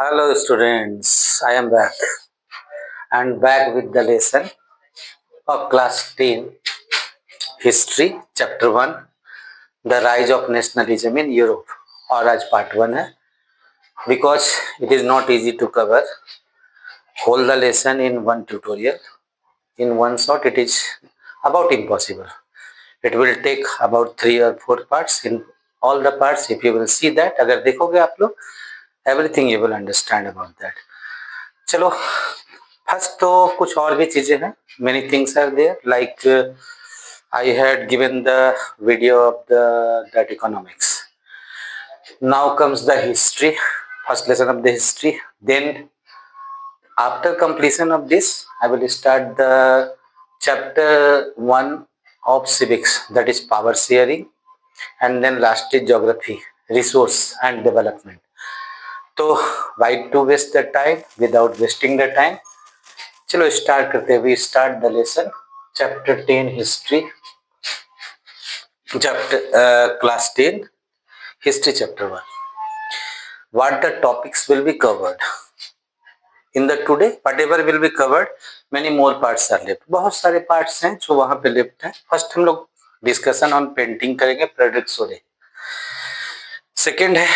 Hello students, I am back and back with the lesson of class 10 history chapter 1 the rise of nationalism in Europe और आज part 1 है because it is not easy to cover whole the lesson in one tutorial in one shot. It is about impossible. It will take about 3 or 4 parts. In all the parts, if you will see that, अगर देखोगे आप लोग, everything you will understand about that. चलो first तो कुछ और भी चीजें हैं. Many things are there like I had given the video of the that economics. Now comes the history, first lesson of the history. Then after completion of this I will start the chapter 1 of civics, that is power sharing, and then last is geography, resource and development. तो why to waste the time without wasting the time, चलो start करते हैं. We start the lesson chapter 10 history, chapter class 10 history chapter 1. What the topics will be covered in the today, whatever will be covered, many more parts are left. बहुत सारे parts हैं जो वहां पे left हैं. First हम लोग discussion on painting करेंगे, फ्रेडरिक सोरे. सेकेंड है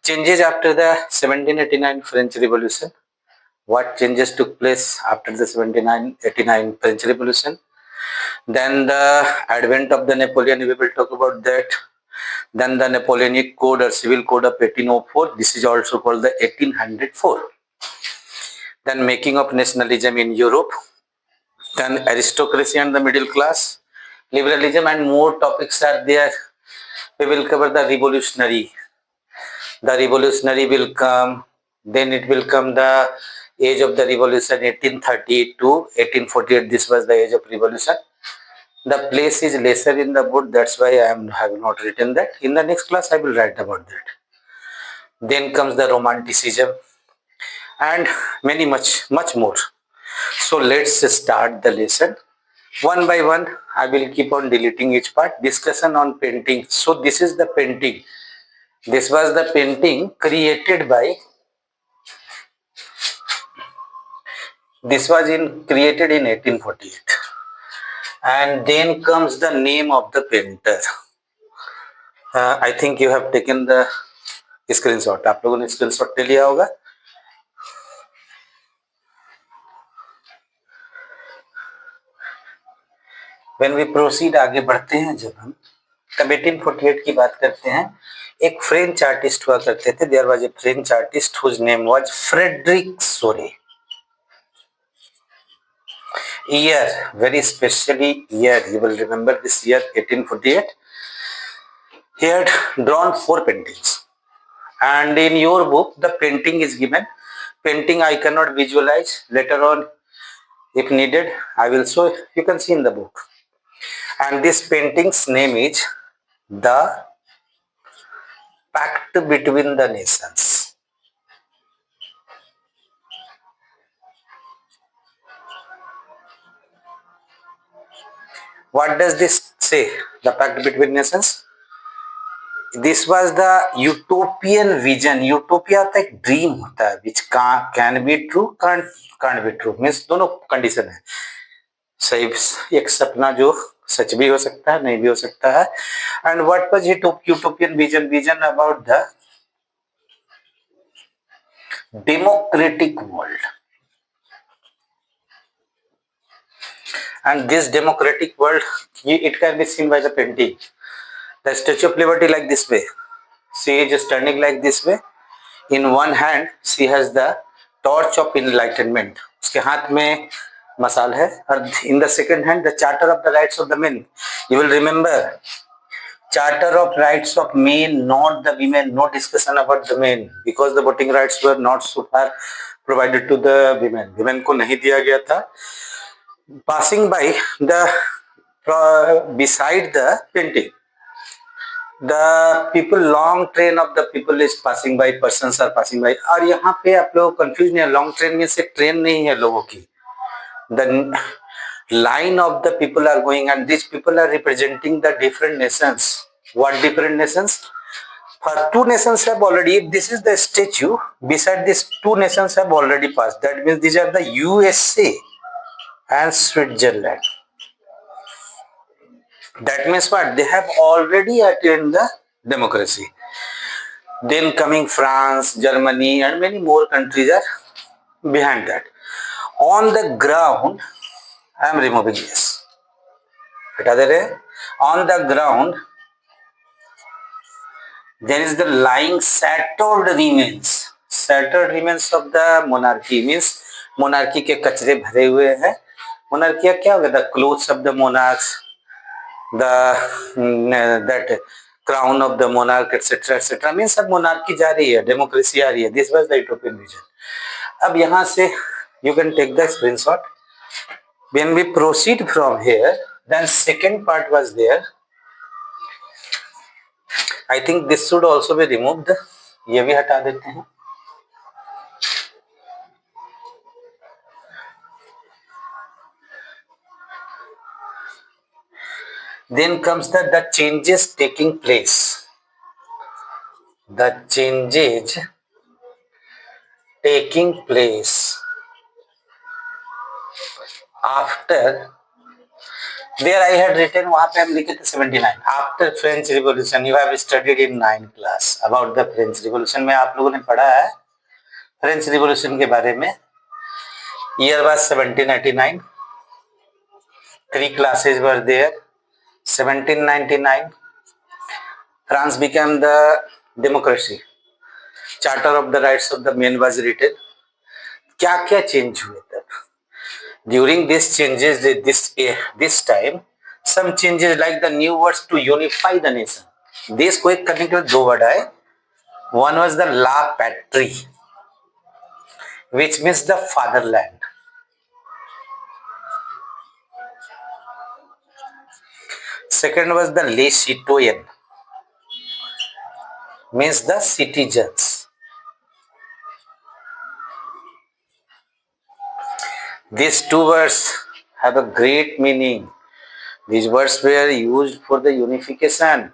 changes after the 1789 French revolution. What changes took place after the 1789 French Revolution. Then the advent of the Napoleon, we will talk about that. Then the Napoleonic Code or Civil Code of 1804, this is also called the 1804. Then making of nationalism in Europe. Then aristocracy and the middle class, liberalism, and more topics are there. We will cover the revolutionary. The revolutionary will come, then it will come the age of the revolution 1830 to 1848. This was the age of revolution. The place is lesser in the book, that's why I have not written that. In the next class I will write about that. Then comes the romanticism and many much more. So let's start the lesson one by one. I will keep on deleting each part. Discussion on painting. So this is the painting. This was the painting created by, this was created in 1848. And then comes the name of the painter. I think you have taken the screenshot. आप लोगों ने screenshot ले लिया होगा. When we proceed, आगे बढ़ते हैं जब हम, तब 1848 की बात करते हैं. एक फ्रेंच आर्टिस्ट हुआ करते थे. There was a French artist whose name was Frederick Soret. Year, very specially year, you will remember this year 1848. He had drawn 4 paintings, and in your book the painting is given. Painting I cannot visualize, later on if needed I will show. You can see in the book. And this painting's name is The Pact Between the Nations. What does this say? The Pact Between Nations. This was the utopian vision. Utopia होता है, dream होता है, which can be true, can't be true. Means दोनों condition है. सही, एक सपना जो सच भी हो सकता है, नहीं भी हो सकता है. And what was utopian vision? Vision about the democratic world. And this democratic world, it can be seen by the painting. The Statue of Liberty like this way. She is standing like this way. In one hand she has the torch of enlightenment. उसके हाथ में मसाल है. और in the second hand the Charter of the Rights of the Men. You will remember, Charter of Rights of Men, not the women. No discussion about the men, because the voting rights were not so far provided to the women. Women को नहीं दिया गया था. Passing by the beside the painting, the people, long train of the people is passing by, persons are passing by. और यहाँ पे आप लोग कंफ्यूज नहीं है. लॉन्ग ट्रेन में से ट्रेन नहीं है लोगों की. The line of the people are going, and these people are representing the different nations. What different nations? Two nations have already, if this is the statue, beside this two nations have already passed. That means these are the USA and Switzerland. That means what? They have already attained the democracy. Then coming France, Germany, and many more countries are behind that. On the ground, I am removing this. On the ground, there is the lying shattered remains. Shattered remains of the monarchy means monarchy के कचरे भरे हुए हैं. Monarchy क्या होगा? The clothes of the monarchs, the that crown of the monarch, etc., etc. means अब monarchy जा रही है, democracy आ रही है. This was the utopian vision. अब यहाँ से you can take the screenshot. When we proceed from here, then second part was there. I think this should also be removed. ये भी हटा देते हैं. Then comes the changes taking place. The changes taking place after. There I had written, वहाँ पे हम लिखे थे 79. After French Revolution, you have studied in 9th class about the French Revolution. में आप लोगों ने पढ़ा है French Revolution के बारे में. Year was 1789. 3 classes were there. 1799, France became the democracy. Charter of the Rights of the Man was written. क्या क्या चेंज हुए तब? During these changes, this time, some changes like the new words to unify the nation. देश को एक करने के लिए 2 वर्ड आए. One was the la patrie, which means the fatherland. Second was the les citoyens, means the citizens. These 2 words have a great meaning. These words were used for the unification.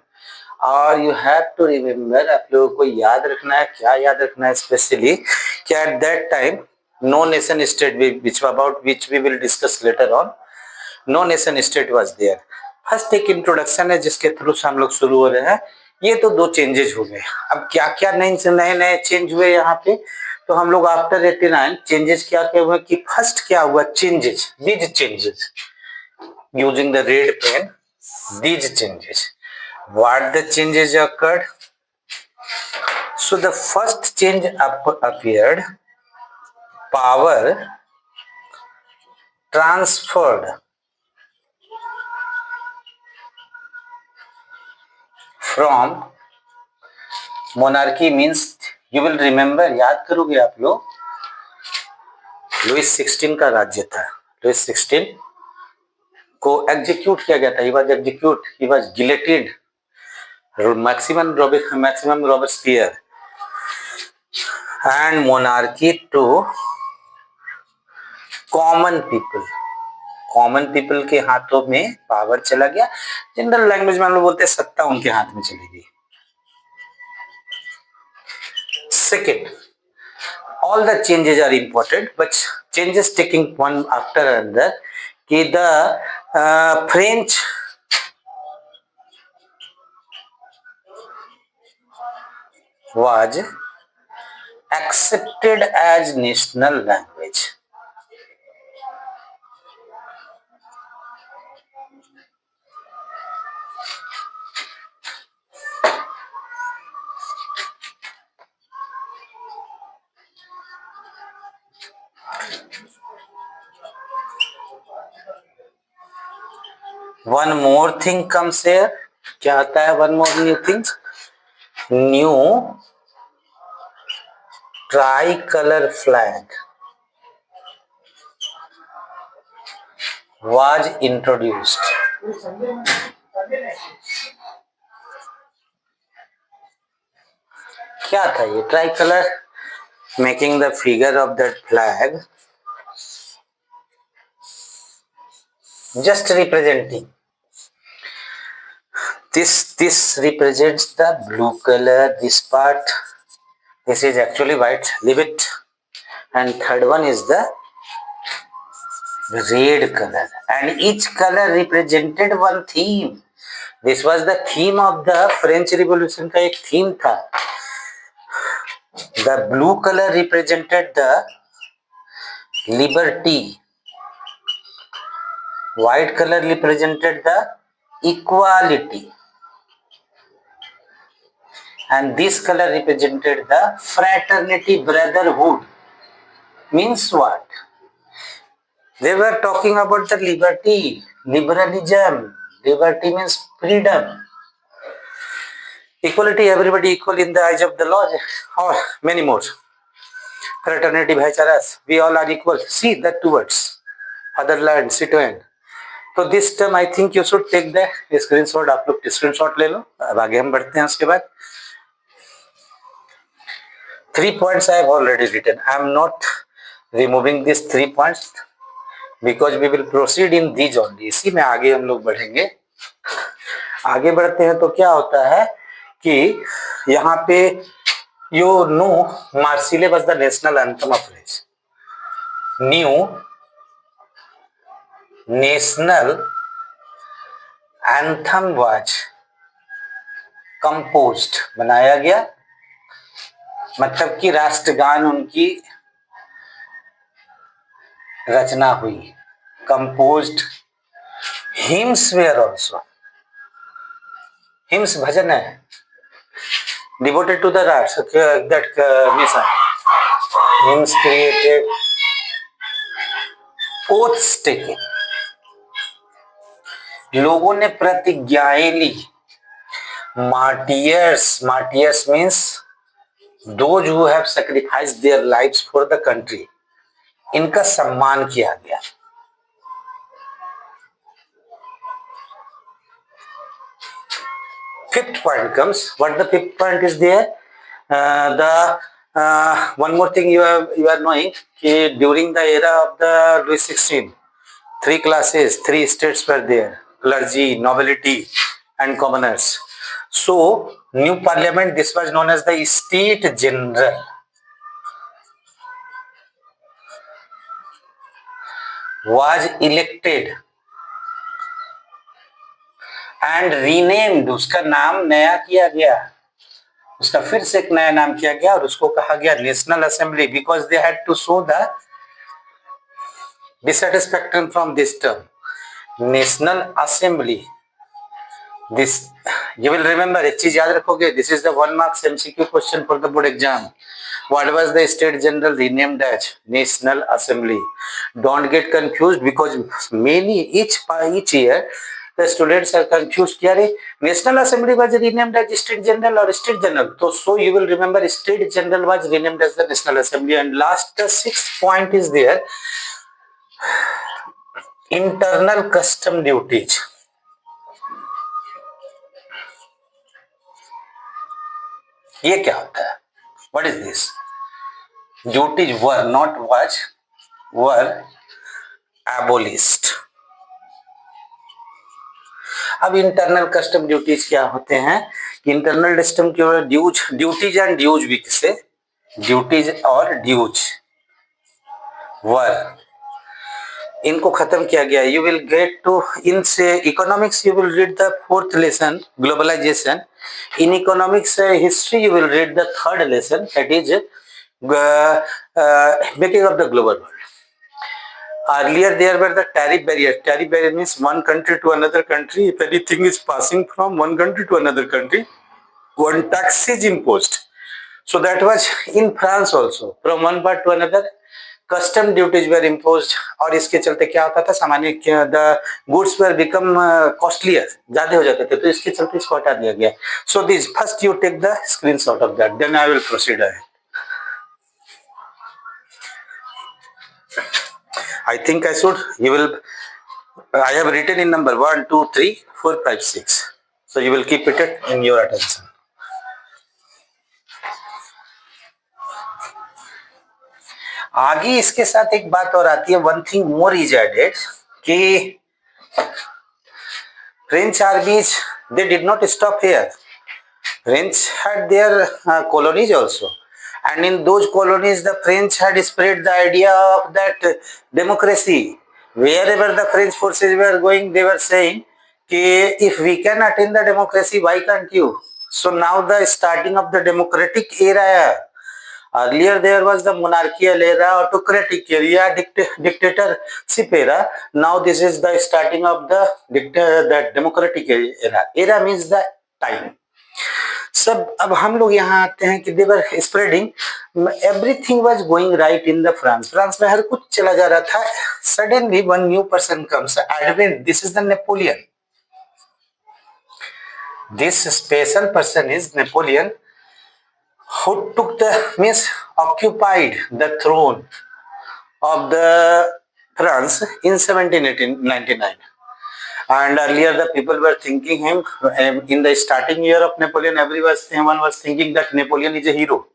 और you have to remember, आप लोगों को याद रखना है. क्या याद रखना है स्पेशली कि at that time no nation state, which about which we will discuss later on, no nation state was there. First एक इंट्रोडक्शन है जिसके थ्रू से हम लोग शुरू हो रहे हैं. ये तो 2 चेंजेस हो गए. अब क्या क्या नए नए चेंज हुए यहाँ पे, तो हम लोग आफ्टर 89 चेंजेस क्या क्या हुए कि फर्स्ट क्या हुआ changes, these changes using the red pen, these changes. What the changes occurred? So the first change appeared, power transferred from monarchy means, you will remember, याद करोगे आप लोग, लुइस 16 का राज्य था. लुइस 16 को एग्जीक्यूट किया गया था. He was executed, he was guillotined. Maximum Robespierre and monarchy to common people. Common people के हाथों में पावर चला गया. जनरल लैंग्वेज में हम लोग बोलते हैं सत्ता उनके हाथ में चली गई. Second, all the changes are important, but changes taking one after another कि the French was accepted as national language. One more thing comes here. क्या आता है? One more new thing. New tricolor flag was introduced. क्या था ये tricolor? Making the figure of that flag just representing This represents the blue color. This part, this is actually white. Leave it. And third one is the red color. And each color represented one theme. This was the theme of the French Revolution का एक theme था. The blue color represented the liberty. White color represented the equality. And this color represented the fraternity, brotherhood. Means what? They were talking about the liberty, liberalism. Liberty means freedom. Equality, everybody equal in the eyes of the law, or many more. Fraternity, bhaicharas, we all are equal. See that two words, fatherland, citoyen. तो this term I think you should take the screenshot. आप लोग screenshot ले लो. अब आगे हम बढ़ते हैं. उसके बाद 3 points I have already written. I am not removing these 3 points because we will proceed in these only. इसी में आगे हम लोग बढ़ेंगे. आगे बढ़ते हैं तो क्या होता है कि यहाँ पे you know Marseillaise was the national anthem of France. New national anthem was composed, बनाया गया. मतलब कि राष्ट्रगान उनकी रचना हुई. Composed. Hymns were also. Hymns भजन है. Devoted to the gods. That mission. Hymns created. Oaths taken. लोगों ने प्रतिज्ञाएं ली. Martyrs means those who have sacrificed their lives for the country. इनका सम्मान किया गया. Fifth point comes. What the fifth point is there? One more thing you are knowing कि during the era of the Louis XVI, 3 classes, 3 states were there: clergy, nobility, and commoners. So new parliament, this was known as the State General, was elected and renamed. उसका नाम नया किया गया. उसका फिर से एक नया नाम किया गया और उसको कहा गया national assembly, because they had to show the dissatisfaction from this term. National Assembly. This you will remember. एक चीज याद रखोगे. This is the 1 marks MCQ question for the board exam. What was the State General renamed as? National Assembly. Don't get confused because each year the students are confused. क्या रे? National Assembly was renamed as State General or State General. So you will remember State General was renamed as the National Assembly. And last 6th point is there. Internal custom duties. ये क्या होता है? What is this? Duties were not was, were abolished. अब internal custom duties क्या होते हैं? Internal custom की duties and dues भी किसे? ड्यूटीज और ड्यूज वर, इनको खत्म किया गया. यू विल गेट टू इन से economics you will read the 4th lesson, globalisation. In economics history you will read the 3rd lesson, that is making of the global world. Earlier there were the tariff barriers. Tariff barrier means one country to another country. If anything is passing from one country to another country, one tax is imposed. So that was in France also. From one part to another, custom duties were imposed. और इसके चलते क्या होता था? सामान्य the goods were become costlier, ज्यादा हो जाते थे, तो इसके चलते इसको हटा दिया गया. So this first you take the screenshot of that, then I will proceed ahead. I think I should. I have written in number 1, 2, 3, 4, 5, 6. So you will keep it in your attention. आगे इसके साथ एक बात और आती है. One thing more is added कि French armies They did not stop here. French had their colonies also, and in those colonies the French had spread the idea of that democracy. Wherever the French forces were going, they were saying, if we can attain the democracy, why can't you? So now the starting of the democratic era. Earlier there was the monarchical era, autocratic era, dictatorship era. Now this is the starting of the democratic era. Era means the time. सब अब हम लोग यहाँ आते हैं कि they were spreading everything was going right in the France France में हर कुछ चला जा रहा था suddenly one new person comes Edwin this is the Napoleon this special person is Napoleon who took the means occupied the throne of the France in 1799. And earlier the people were thinking him in the starting year of Napoleon, everyone was thinking that Napoleon is a hero,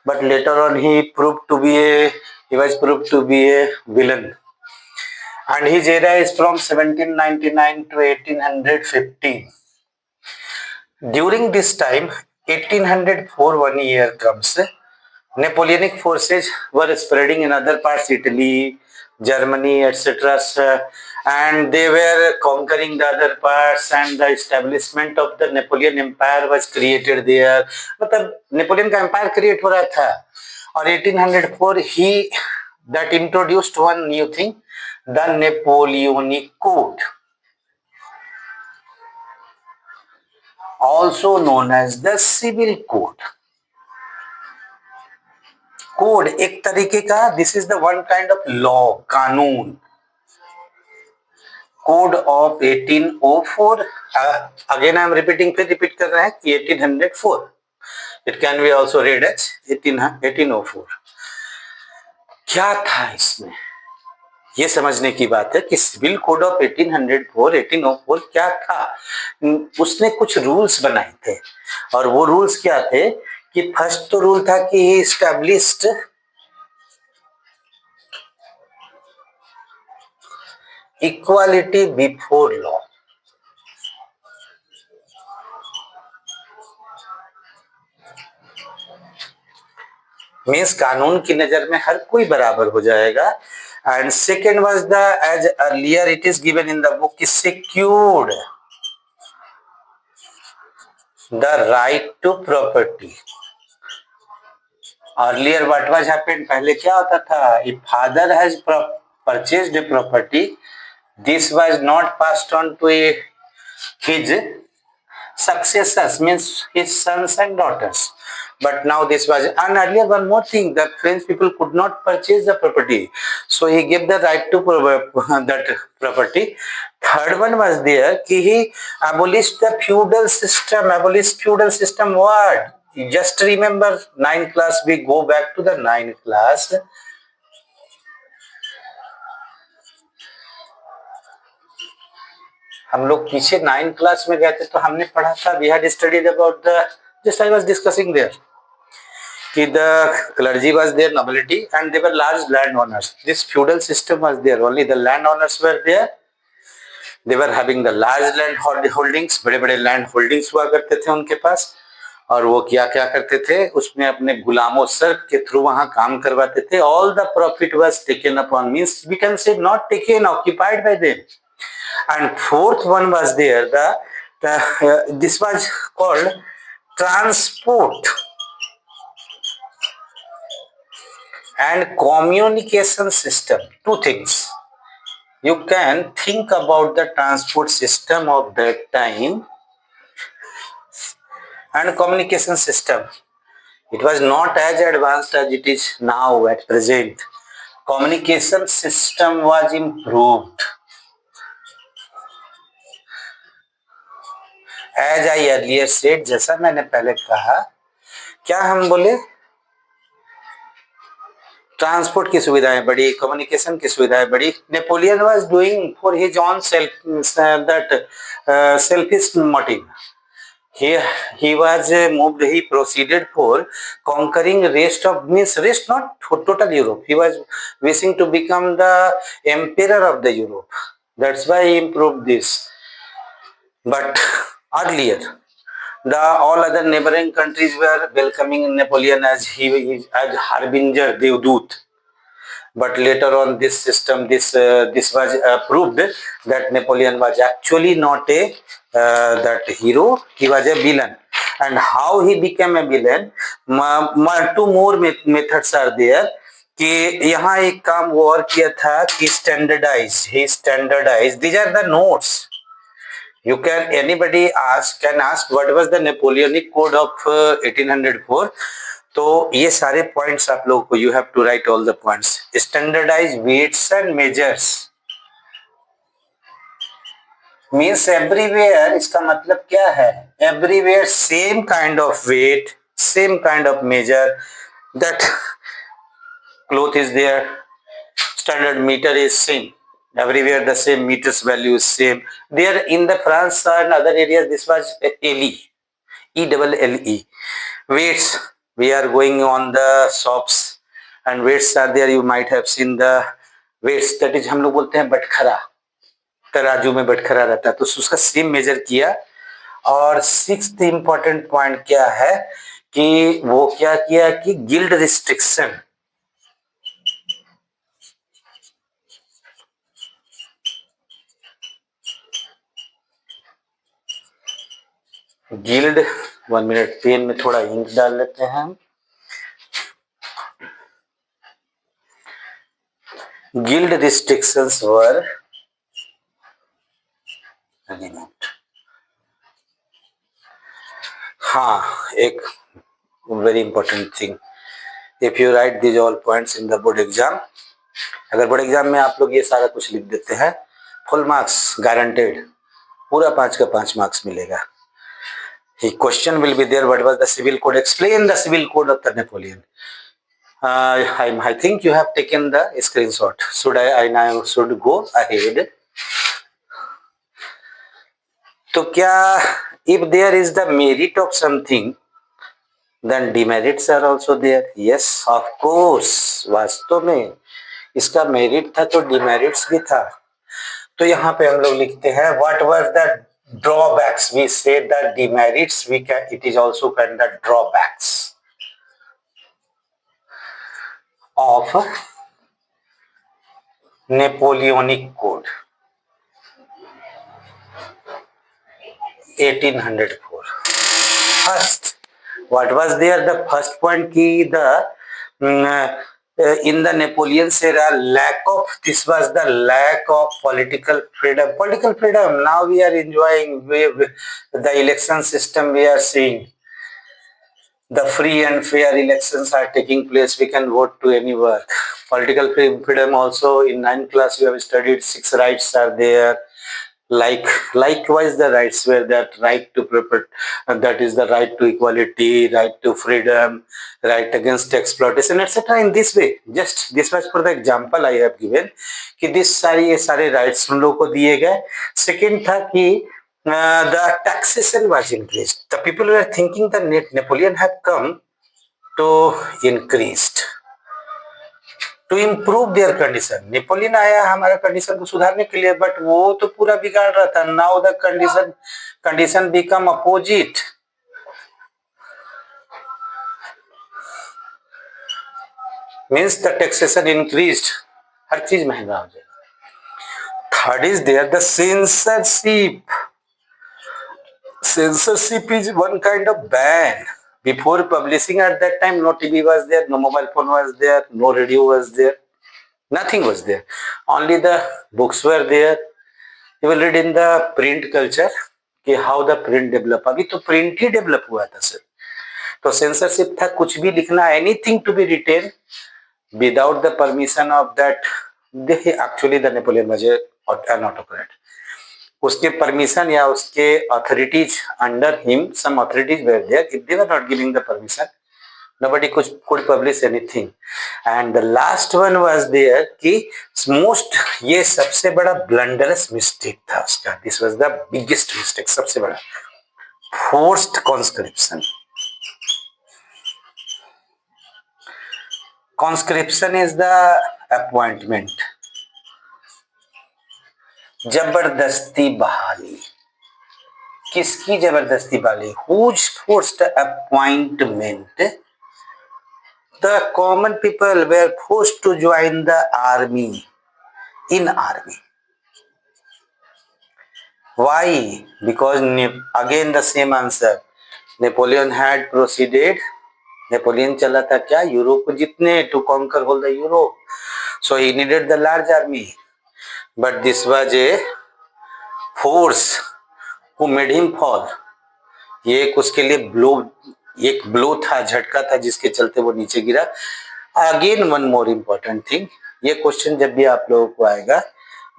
but later on he was proved to be a villain. And his era is from 1799 to 1815. During this time, 1804 one year comes. Napoleonic forces were spreading in other parts, Italy, Germany, etc. And they were conquering the other parts, and the establishment of the Napoleon Empire was created there. मतलब Napoleon का empire create हो रहा था और 1804 he that introduced one new thing, the Napoleonic Code, also known as the Civil Code. Code एक तरीके का this is the one kind of law कानून code of 1804 again I am repeating फिर repeat कर रहे हैं कि 1804 it can be also read as 1804 क्या था इसमें ये समझने की बात है कि सिविल कोड ऑफ 1804 क्या था उसने कुछ रूल्स बनाए थे और वो रूल्स क्या थे कि फर्स्ट तो रूल था कि he established equality before law means कानून की नजर में हर कोई बराबर हो जाएगा and second was the as earlier it is given in the book secured the right to property earlier what was happened पहले क्या होता था if father has purchased a property this was not passed on to his successors means his sons and daughters but now this was and earlier one more thing that French people could not purchase the property so he gave the right to that property third one was there ki he abolished the feudal system what just remember 9th class we go back to the 9th class हम लोग पीछे 9th class में गए थे तो हमने पढ़ा था we had studied about the just I was discussing there कि the clergy was there nobility and they were large land owners this feudal system was there only the land owners were there they were having the large land holdings बड़े-बड़े land holdings हुआ करते थे उनके पास और वो क्या करते थे उसमें अपने गुलामों सर्फ के थ्रू वहां काम करवाते थे all the profit was taken upon means we can say not taken occupied by them and fourth one was there this was called transport and communication system two things you can think about the transport system of that time and communication system it was not as advanced as it is now at present communication system was improved As I earlier said, जैसा मैंने पहले कहा क्या हम बोले transport की सुविधाएं बढ़ी कम्युनिकेशन की सुविधाएं बढ़ी Napoleon was doing for his on selfish motive he was moved he proceeded for conquering rest not total Europe he was wishing to become the emperor of the Europe that's why he improved this but Earlier, the all other neighboring countries were welcoming Napoleon as as Harbinger Devdut. But later on, this system, this was proved that Napoleon was actually not a that hero. He was a villain. And how he became a villain? Two more methods are there. कि यहाँ एक काम वो और किया था कि standardize. These are the notes. You can anybody can ask what was the Napoleonic Code of 1804. तो ये सारे पॉइंट्स आप लोगों को you have to write all the points. Standardise weights and measures means everywhere. इसका मतलब क्या है? Everywhere same kind of weight, same kind of measure. That cloth is there, standard meter is same everywhere, the same meters value is same there. In the France and other areas this was ELLE weights. We are going on the shops and weights are there. You might have seen the weights, that is हम लोग बोलते हैं बटखरा, तराजू में बटखरा रहता है, तो उसका सेम मेजर किया. और सिक्स्थ इंपॉर्टेंट पॉइंट क्या है कि वो क्या किया कि guild restriction. Guild 1 minute, pen में थोड़ा इंक डाल लेते हैं. गिल्ड रिस्ट्रिक्शंस वर हाँ, एक very important thing. If you right this all points in the board exam, अगर बोर्ड एग्जाम में आप लोग ये सारा कुछ लिख देते हैं, फुल मार्क्स गारंटेड, पूरा 5 का 5 मार्क्स मिलेगा. The question will be there. What was the civil code? Explain the civil code of the Napoleon. I think you have taken the screenshot. Should I now should go ahead? तो क्या if there is the merit of something, then demerits are also there. Yes, of course. वास्तव में इसका merit था तो demerits भी था. तो यहाँ पे हम लोग लिखते हैं what was the drawbacks. We say the demerits, it is also called the drawbacks of Napoleonic Code 1804. First, what was there? The first point ki in the Napoleon's era, this was the lack of political freedom. Political freedom. Now we are enjoying the election system. We are seeing the free and fair elections are taking place. We can vote to any work. Political freedom also. In 9th class, you have studied 6 rights are there. Likewise, the rights were that right to that is the right to equality, right to freedom, right against exploitation, etc. In this way, just this was for the example I have given कि this ये सारे rights हम लोग को दिए गए. Second था कि the taxation was increased. The people were thinking that Napoleon had come to increased to improve their condition. Napoleon आया हमारा कंडीशन को सुधारने के लिए, बट वो तो पूरा बिगाड़ रहा था. Now the condition become opposite. Means the taxation increased, हर चीज महंगा हो जाएगा. Third is there the censorship. Censorship is one kind of ban. Before publishing at that time, no TV was there, no mobile phone was there, no radio was there, nothing was there. Only the books were there. You will read in the print culture कि how the print develop. अभी तो print ही develop हुआ था sir. तो censorship था, कुछ भी लिखना, anything to be written without the permission of that. Actually the Napoleon was an autocrat. उसके परमिशन या उसके authorities under him, some authorities were there. If they were not giving the permission, nobody could publish anything. And the last one was there कि most, ये सबसे बड़ा ब्लंडरस mistake था उसका. This was the biggest mistake, सबसे बड़ा. Forced conscription. Conscription is the appointment, जबरदस्ती बहाली. किसकी जबरदस्ती वाली? Whose forced appointment? The common people were forced to join the army. In army. Why? Because again the same answer. Napoleon had proceeded. Napoleon चला था क्या? यूरोप को जीतने, to conquer all the Europe. So he needed the large army. But this was a force who made him fall. ये एक उसके लिए एक ब्लो था, झटका था, जिसके चलते वो नीचे गिरा. Again one more important thing, ये क्वेश्चन जब भी आप लोगों को आएगा,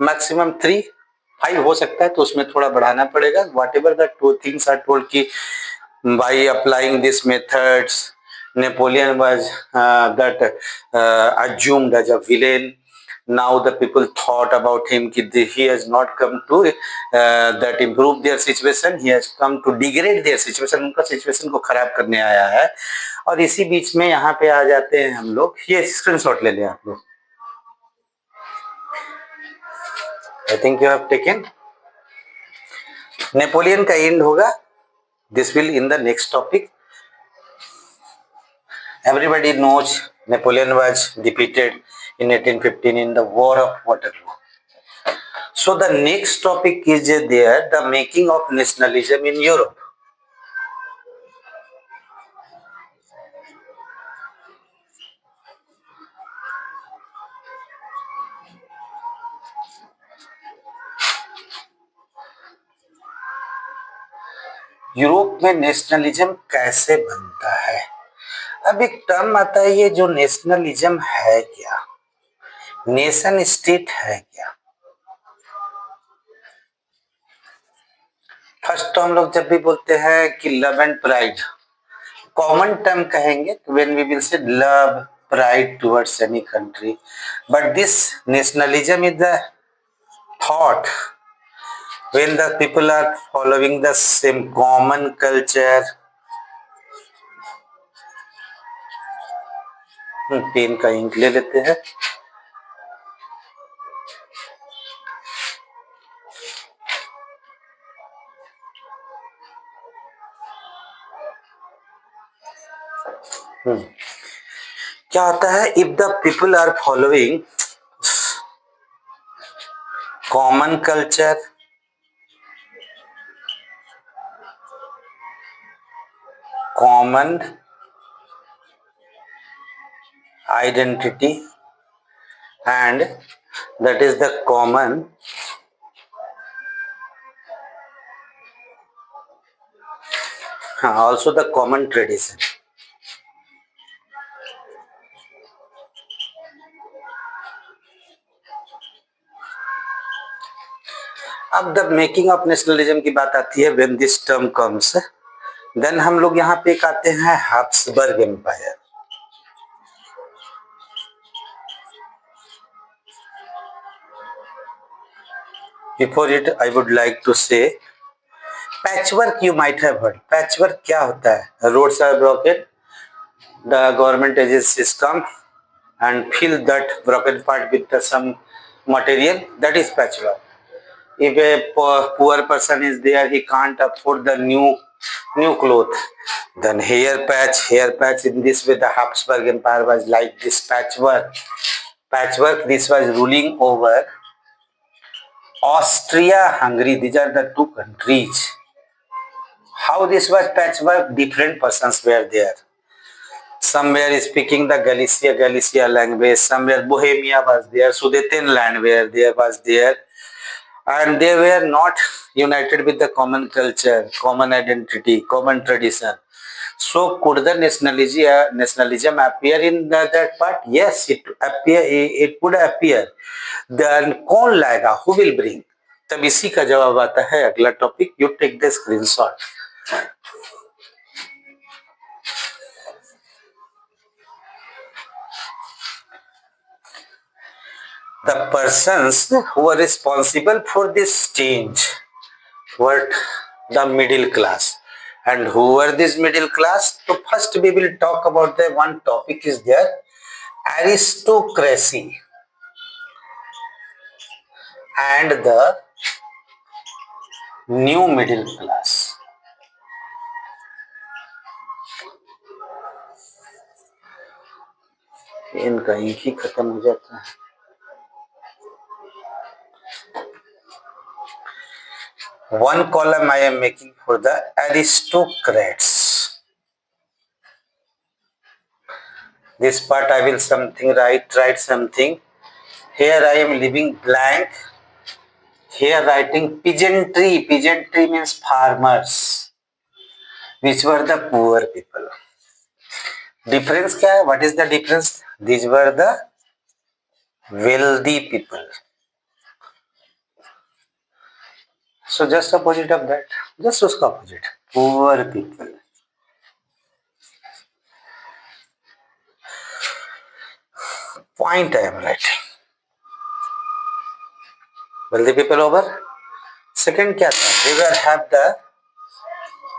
मैक्सिमम 3-5 हो सकता है, तो उसमें थोड़ा बढ़ाना पड़ेगा. Whatever the two things are told की by applying this methods Napoleon was that assumed as a villain. Now the people thought about him that he has not come to that improve their situation. He has come to degrade their situation. उनका situation को खराब करने आया है. और इसी बीच में यहाँ पे आ जाते हैं हम लोग. ये स्क्रीनशॉट ले लें आप लोग. I think you have taken. Napoleon का एंड होगा. This will in the next topic. Everybody knows Napoleon was defeated in 1815 in the War of Waterloo. So the next topic is there, the making of nationalism in Europe. Europe में nationalism कैसे बनता है? अब एक term आता है, ये जो नेशनलिज्म है क्या, नेशन स्टेट है क्या? फर्स्ट तो हम लोग जब भी बोलते हैं कि love and pride, common term कहेंगे तो when we will say love pride towards any country, but this nationalism is the thought when the people are following the same common culture. Pen का इंक ले लेते हैं. क्या होता है? if the people are following common culture, common identity, and that is the common also the common tradition. अब the making of nationalism की बात आती है, when this term comes, then हम लोग यहाँ पे आते हैं Habsburg empire. Before it I would like to say patchwork. You might have heard. Patchwork क्या होता है? Roads are broken, the government agencies come and fill that broken part with some material. That is patchwork. If a poor person is there, he can't afford the new cloth, then hair patch. In this way the Habsburg Empire was like this patchwork. This was ruling over Austria, Hungary. These are the two countries. How this was patchwork? Different persons were there. Somewhere speaking the Galicia language, somewhere Bohemia was there, Sudetenland was there, and they were not united with the common culture, common identity, common tradition. So could the nationalism appear in that part? Yes, it would appear. Then कौन लाएगा? Who will bring? तब इसी का जवाब आता है अगला topic. You take the screenshot. The persons who were responsible for this change were the middle class. And who were this middle class? So first we will talk about the one topic is there, aristocracy and the new middle class. इनका ink ही खत्म हो जाता है. One column I am making for the aristocrats. This part I will something write something. Here I am leaving blank. Here writing peasantry. Peasantry means farmers, which were the poor people. Difference क्या है? What is the difference? These were the wealthy people. So just opposite of that. Just उसका opposite. Poor people. Point I am writing. Wealthy people over. Second क्या था? They were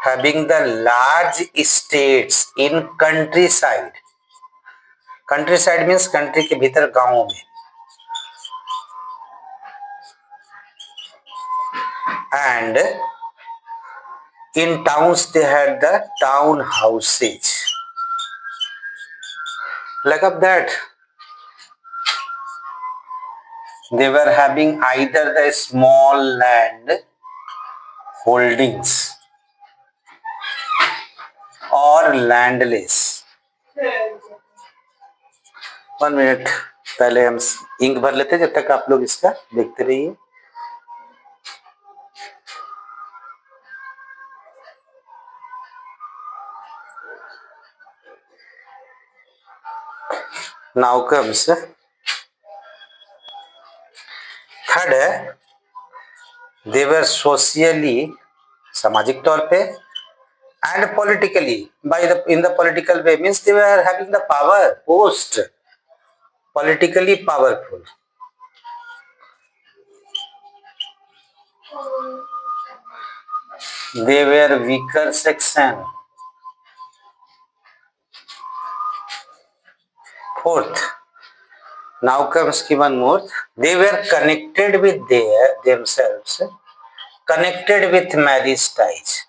having the large estates in countryside. Countryside means country के भीतर गांवों में. And in towns they had the town houses. Like of that, they were having either the small land holdings or landless. 1 minute, पहले हम ink भर लेते हैं, जब तक आप लोग इसका देखते रहिए. Now comes थर्ड है, they were socially, सामाजिक तौर पे, and politically, in the political way means they were having the power, post, politically powerful. They were weaker section. Fourth, now comes one more. They were connected with themselves, connected with marriage ties.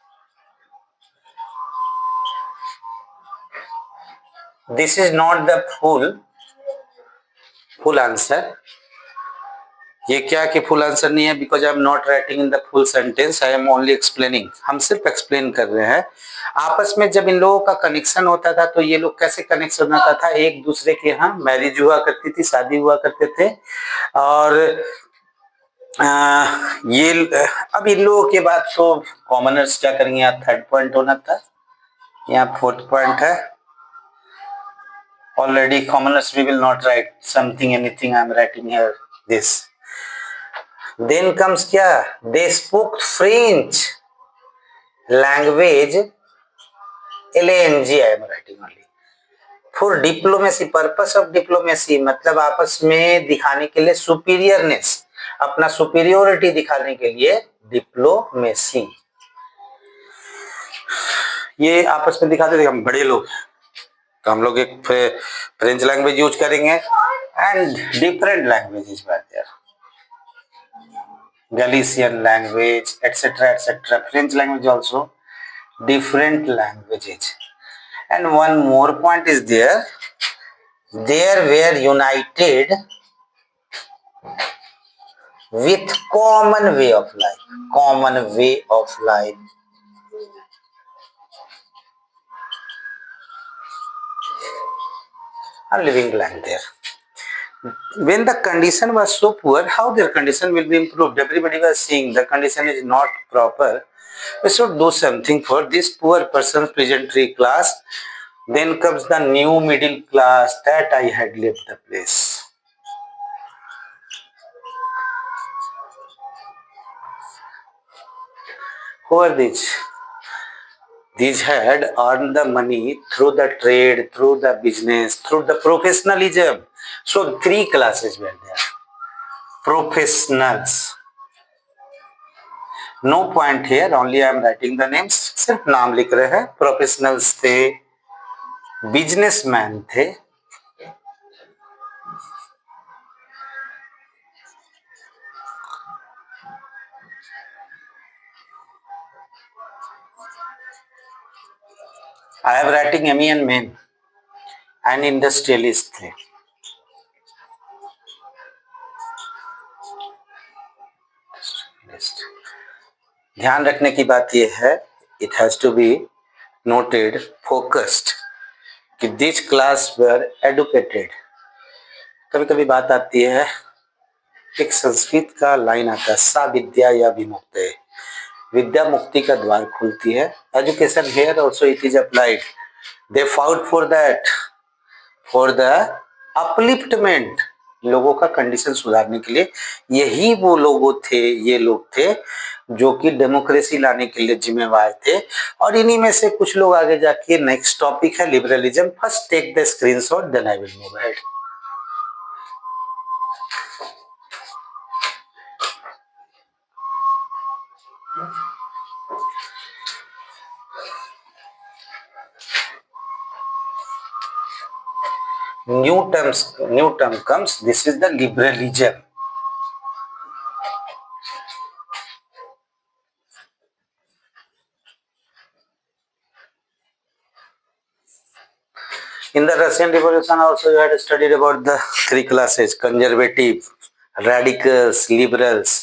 This is not the full answer. ये क्या कि full answer नहीं है, because I am not writing in the full sentence, I am only explaining. हम सिर्फ explain कर रहे हैं. आपस में जब इन लोगों का कनेक्शन होता था तो ये लोग कैसे कनेक्शन होता था, एक दूसरे के यहाँ मैरिज हुआ करती थी, शादी हुआ करते थे. और ये अब इन लोगों के बाद तो कॉमनर्स क्या करेंगे, यहाँ थर्ड पॉइंट होना था, यहाँ फोर्थ पॉइंट है. Already commoners we will not write something anything, I am writing here this. Then comes क्या, they spoke French language, LANG I am writing only, for diplomacy, purpose of diplomacy, मतलब आपस में दिखाने के लिए सुपीरियरनेस, अपना superiority दिखाने के लिए डिप्लोमेसी. ये आपस में दिखाते थे हम बड़े लोग, तो हम लोग एक फ्रेंच लैंग्वेज यूज करेंगे and different languages there, Galician language, etc., etc. French language also, different languages. And one more point is there. They were united with common way of life. Common way of life. I'm leaving blank there. When the condition was so poor, how their condition will be improved? Everybody was saying the condition is not proper. We should do something for this poor person's peasantry class. Then comes the new middle class, that I had left the place. Who are these? These had earned the money through the trade, through the business, through the professionalism. So 3 classes were there. Professionals. No point here, only I am writing the names. सिर्फ नाम लिख रहे हैं. Professionals थे, businessman थे, I am writing MEN men, and industrialist थे. Organised. ध्यान रखने की बात यह है, it has to be noted, focused, कि दिस क्लास वेर एडुकेटेड। कभी कभी बात आती है, एक संस्कृत का लाइन आता है, सा विद्या या विमुक्ते, विद्या मुक्ति का द्वार खुलती है। Education here also it is applied, they fought for the upliftment, लोगों का कंडीशन सुधारने के लिए। यही वो ये लोग थे जो कि डेमोक्रेसी लाने के लिए जिम्मेवार थे। और इन्हीं में से कुछ लोग आगे जाके, नेक्स्ट टॉपिक है liberalism. First take the screenshot, then I will move ahead. New term comes, this is the liberalism. In the Russian Revolution also you had studied about the three classes, conservative, radicals, liberals.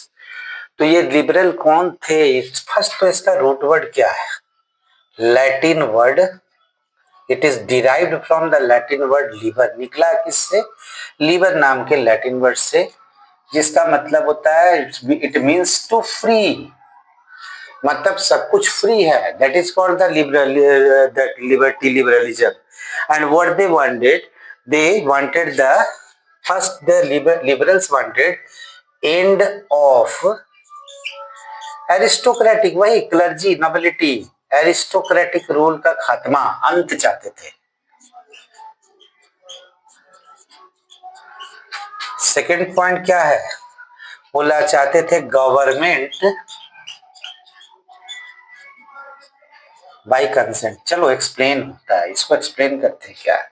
तो ये liberal कौन थे? First तो इसका root word क्या है? Latin word, it is derived from the Latin word लीवर। निकला किससे? लीवर नाम के लैटिन वर्ड से, जिसका मतलब होता है, इट मीन्स टू फ्री, मतलब सब कुछ फ्री है। That is called the liberty, liberalism. And what they wanted the first, the liberals wanted end of aristocratic, वही क्लर्जी, नोबिलिटी, एरिस्टोक्रेटिक रूल का खात्मा, अंत चाहते थे। सेकंड पॉइंट क्या है? बोला चाहते थे गवर्नमेंट बाय कंसेंट। चलो एक्सप्लेन होता है, इसको एक्सप्लेन करते हैं क्या है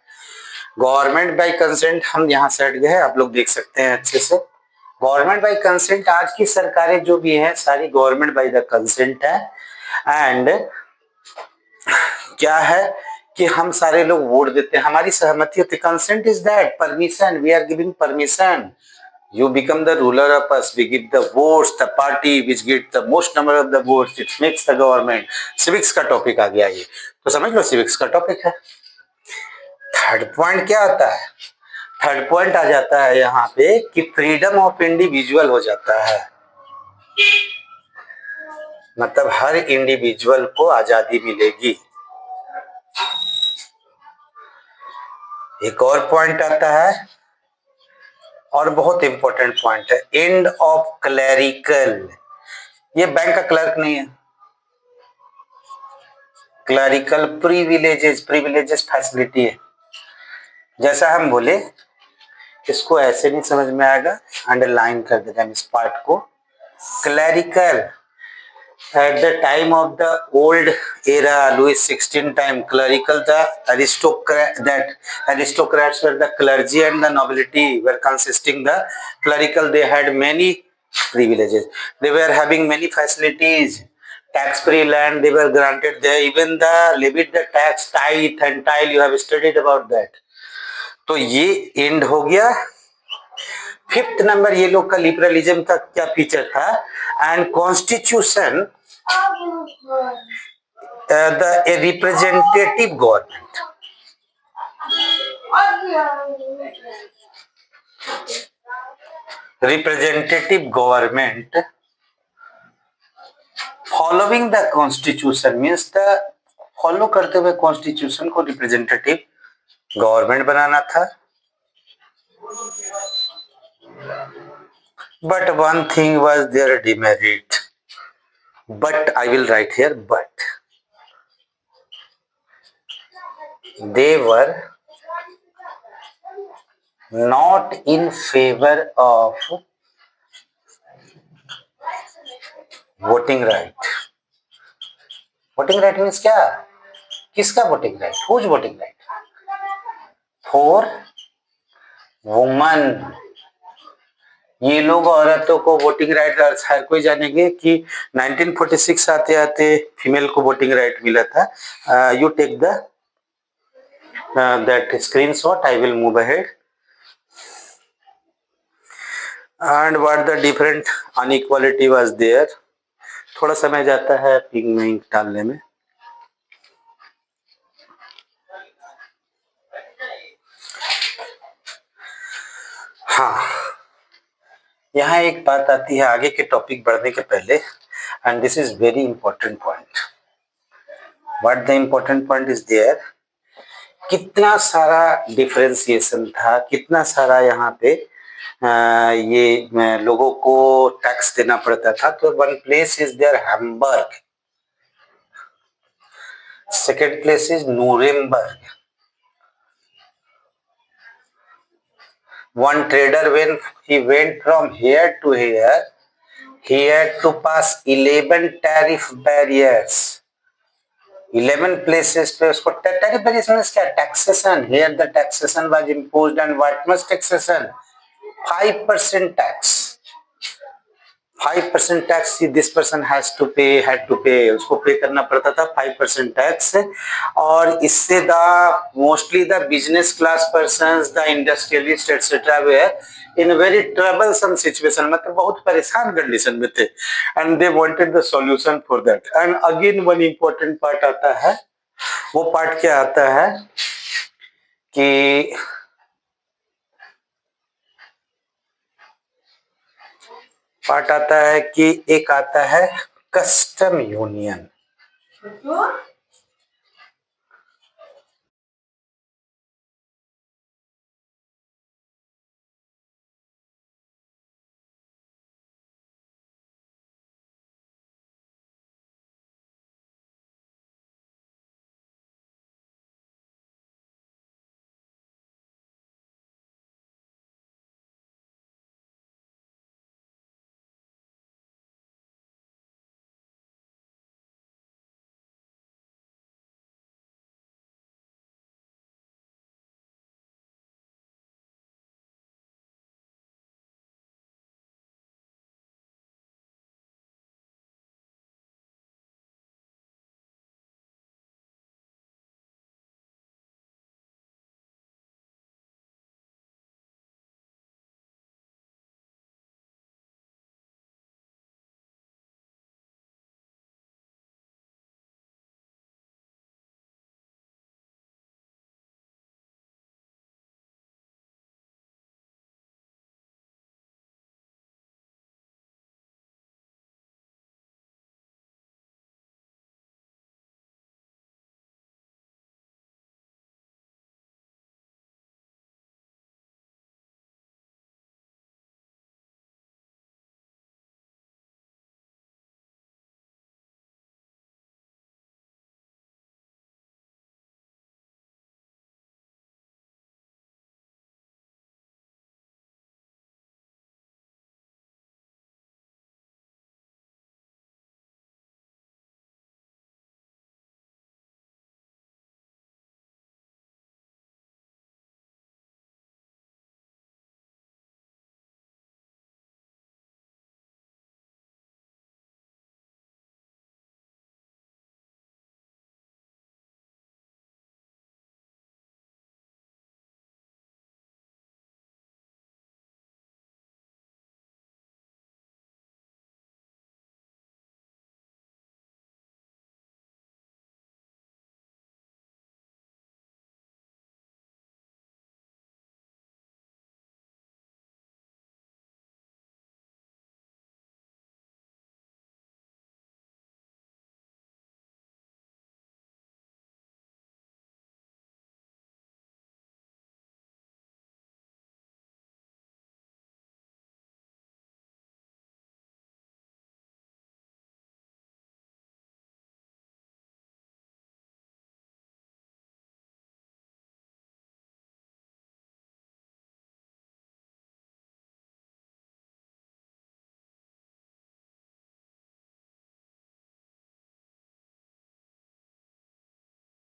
गवर्नमेंट बाय कंसेंट। हम यहाँ से हट गए, आप लोग देख सकते हैं अच्छे से। गवर्नमेंट बाय कंसेंट, आज की सरकारें जो भी हैं सारी गवर्नमेंट बाय द कंसेंट है। एंड क्या है कि हम सारे लोग वोट देते हैं, हमारी सहमति होती है। Consent is that permission, we are giving permission, you become the ruler of us, we give the votes, the party which gets the most number of the votes, it makes the government। Civics का topic आ गया ये, तो समझ लो civics का topic है। Third point क्या आता है? थर्ड पॉइंट आ जाता है यहाँ पे कि फ्रीडम ऑफ इंडिविजुअल हो जाता है, मतलब हर इंडिविजुअल को आजादी मिलेगी। एक और पॉइंट आता है, और बहुत इंपॉर्टेंट पॉइंट है, एंड ऑफ क्लरिकल। ये बैंक का क्लर्क नहीं है, क्लरिकल प्रिविलेजेस फैसिलिटी है। जैसा हम बोले, इसको ऐसे नहीं समझ में आएगा, अंडरलाइन कर देते हैं इस पार्ट को। Clerical, at the time of the old era, Louis XVI time, clerical, the aristocrats were the clergy and the nobility were consisting the clerical. They had many privileges, they were having many facilities, tax free land they were granted there, even the levied the tax, tithe and tile, you have studied about that। तो ये and हो गया। Fifth number ये लोग का liberalism का क्या feature था? And constitution, the representative government, representative government following the constitution, means the follow करते हुए कॉन्स्टिट्यूशन को रिप्रेजेंटेटिव गवर्नमेंट बनाना था। But one thing was their demerit, but I will write here, but they were not in favor of voting right। voting right means क्या? किसका voting right? Whose voting right? For women। ये लोग औरतों को voting right, हर कोई जानेंगे कि 1946 आते आते फीमेल को वोटिंग राइट मिला था। You take the that screenshot, I will move ahead. And what the different unequality was there. थोड़ा समय जाता है पिंग में इंक डालने में। हाँ, यहाँ एक बात आती है आगे के टॉपिक बढ़ने के पहले, and this is very important point. What the important point is there, कितना सारा डिफरेंशिएशन था, कितना सारा यहाँ पे ये लोगों को टैक्स देना पड़ता था। तो one place is there Hamburg, second place is Nuremberg. One trader, when he went from here to here, he had to pass 11 tariff barriers. 11 places पे उसको tariff barriers means क्या? Taxation. Here the taxation was imposed, and what much taxation? 5% tax. 5% tax this person had to pay, उसको पे करना पड़ता था 5% tax. और इससे the mostly the business class persons, the industrialist etcetera were in very troublesome situation, मतलब बहुत परेशान कंडीशन में थे, and they wanted the solution for that. And again one important part आता है, वो पार्ट क्या आता है कि एक आता है कस्टम यूनियन।